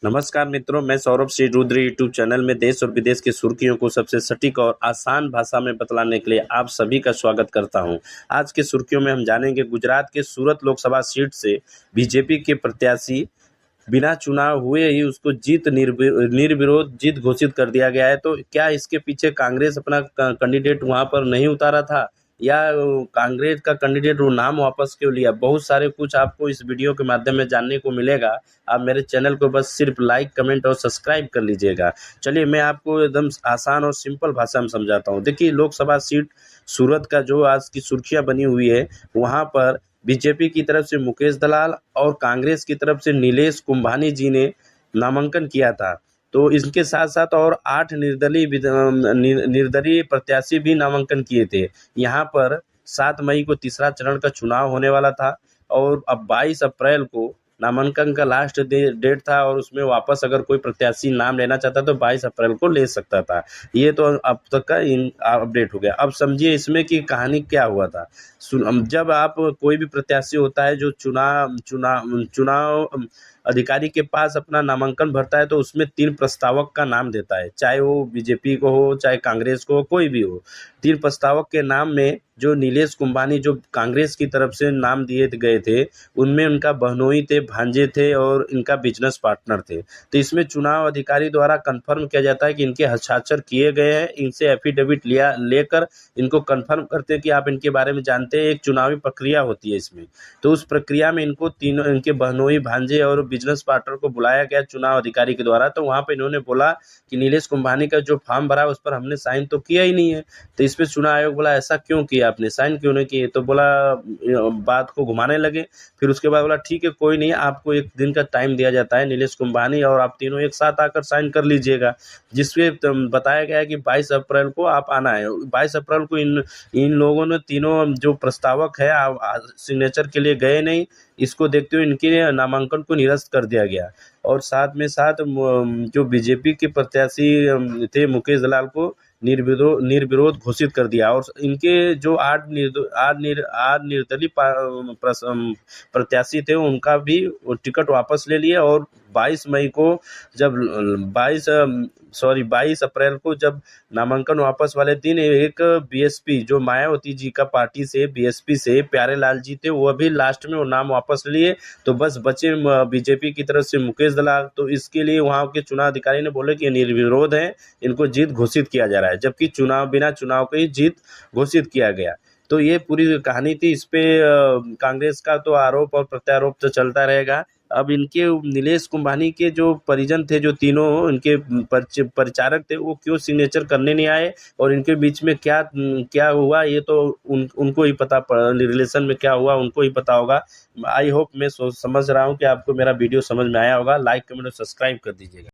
नमस्कार मित्रों, मैं सौरभ श्री रुद्र यूट्यूब चैनल में देश और विदेश की सुर्खियों को सबसे सटीक और आसान भाषा में बतलाने के लिए आप सभी का स्वागत करता हूं। आज की सुर्खियों में हम जानेंगे गुजरात के सूरत लोकसभा सीट से बीजेपी के प्रत्याशी बिना चुनाव हुए ही उसको निर्विरोध जीत घोषित कर दिया गया है। तो क्या इसके पीछे कांग्रेस अपना कैंडिडेट वहां पर नहीं उतारा था या कांग्रेस का कैंडिडेट वो नाम वापस क्यों लिया? बहुत सारे कुछ आपको इस वीडियो के माध्यम में जानने को मिलेगा। आप मेरे चैनल को बस सिर्फ लाइक, कमेंट और सब्सक्राइब कर लीजिएगा। चलिए मैं आपको एकदम आसान और सिंपल भाषा में समझाता हूँ। देखिए, लोकसभा सीट सूरत का जो आज की सुर्खियाँ बनी हुई है, वहाँ पर बीजेपी की तरफ से मुकेश दलाल और कांग्रेस की तरफ से नीलेश कुंभानी जी ने नामांकन किया था। तो इसके साथ साथ और 8 निर्दलीय प्रत्याशी भी नामांकन किए थे। यहाँ पर 7 मई को तीसरा चरण का चुनाव होने वाला था और अब 22 अप्रैल को नामांकन का लास्ट डेट था और उसमें वापस अगर कोई प्रत्याशी नाम लेना चाहता तो 22 अप्रैल को ले सकता था। ये तो अब तक का अपडेट हो गया। अब समझिए इसमें कि कहानी क्या हुआ था। जब आप कोई भी प्रत्याशी होता है जो चुनाव अधिकारी के पास अपना नामांकन भरता है तो उसमें 3 प्रस्तावक का नाम देता है, चाहे वो बीजेपी को हो, चाहे कांग्रेस को हो, कोई भी हो। 3 प्रस्तावक के नाम में जो नीलेश कुंभानी जो कांग्रेस की तरफ से नाम दिए गए थे, उनमें उनका बहनोई थे, भांजे थे और इनका बिजनेस पार्टनर थे। तो इसमें चुनाव अधिकारी द्वारा कंफर्म किया जाता है कि इनके हस्ताक्षर किए गए हैं। इनसे एफिडेविट लेकर इनको कंफर्म करते हैं कि आप इनके बारे में जानते हैं। एक चुनावी प्रक्रिया होती है इसमें। तो उस प्रक्रिया में इनको तीनों, इनके बहनोई, भांजे और बिजनेस पार्टनर को बुलाया गया चुनाव अधिकारी के द्वारा। तो वहाँ पे इन्होंने बोला कि नीलेश कुंभानी का जो फॉर्म भरा उस पर हमने साइन तो किया ही नहीं है। तो इस पे चुनाव आयोग बोला ऐसा क्यों किया आपने, साइन क्यों नहीं किए? तो बोला, बात को घुमाने लगे। फिर उसके बाद बोला ठीक है, कोई नहीं, आपको 1 दिन का टाइम दिया जाता है नीलेश कुंभानी, और आप तीनों एक साथ आकर साइन कर लीजिएगा। जिसपे बताया गया है कि 22 अप्रैल को आप आना है। 22 अप्रैल को इन लोगों ने तीनों जो प्रस्तावक है सिग्नेचर के लिए गए नहीं। इसको देखते हुए इनके नामांकन को निरस्त कर दिया गया और साथ में साथ जो बीजेपी के प्रत्याशी थे मुकेश दलाल को निर्विरोध घोषित कर दिया। और इनके जो 8 निर्दलीय प्रत्याशी थे उनका भी टिकट वापस ले लिया और 22 मई को जब 22 अप्रैल को जब नामांकन वापस वाले दिन एक बीएसपी जो मायावती जी का पार्टी से बीएसपी से प्यारेलाल जी थे, वो भी लास्ट में वो नाम वापस लिए। तो बस बचे बीजेपी की तरफ से मुकेश दलाल। तो इसके लिए वहाँ के चुनाव अधिकारी ने बोले कि निर्विरोध है, इनको जीत घोषित किया जा रहा है, जबकि बिना चुनाव के ही जीत घोषित किया गया। तो ये पूरी कहानी थी। इस पे कांग्रेस का तो आरोप और प्रत्यारोप तो चलता रहेगा। अब इनके नीलेश कुंभानी के जो परिजन थे, जो तीनों इनके परिचारक थे, वो क्यों सिग्नेचर करने नहीं आए और इनके बीच में क्या क्या हुआ, ये तो उनको ही पता, रिलेशन में क्या हुआ उनको ही पता होगा। आई होप, मैं समझ रहा हूँ कि आपको मेरा वीडियो समझ में आया होगा। लाइक, कमेंट और सब्सक्राइब कर दीजिएगा।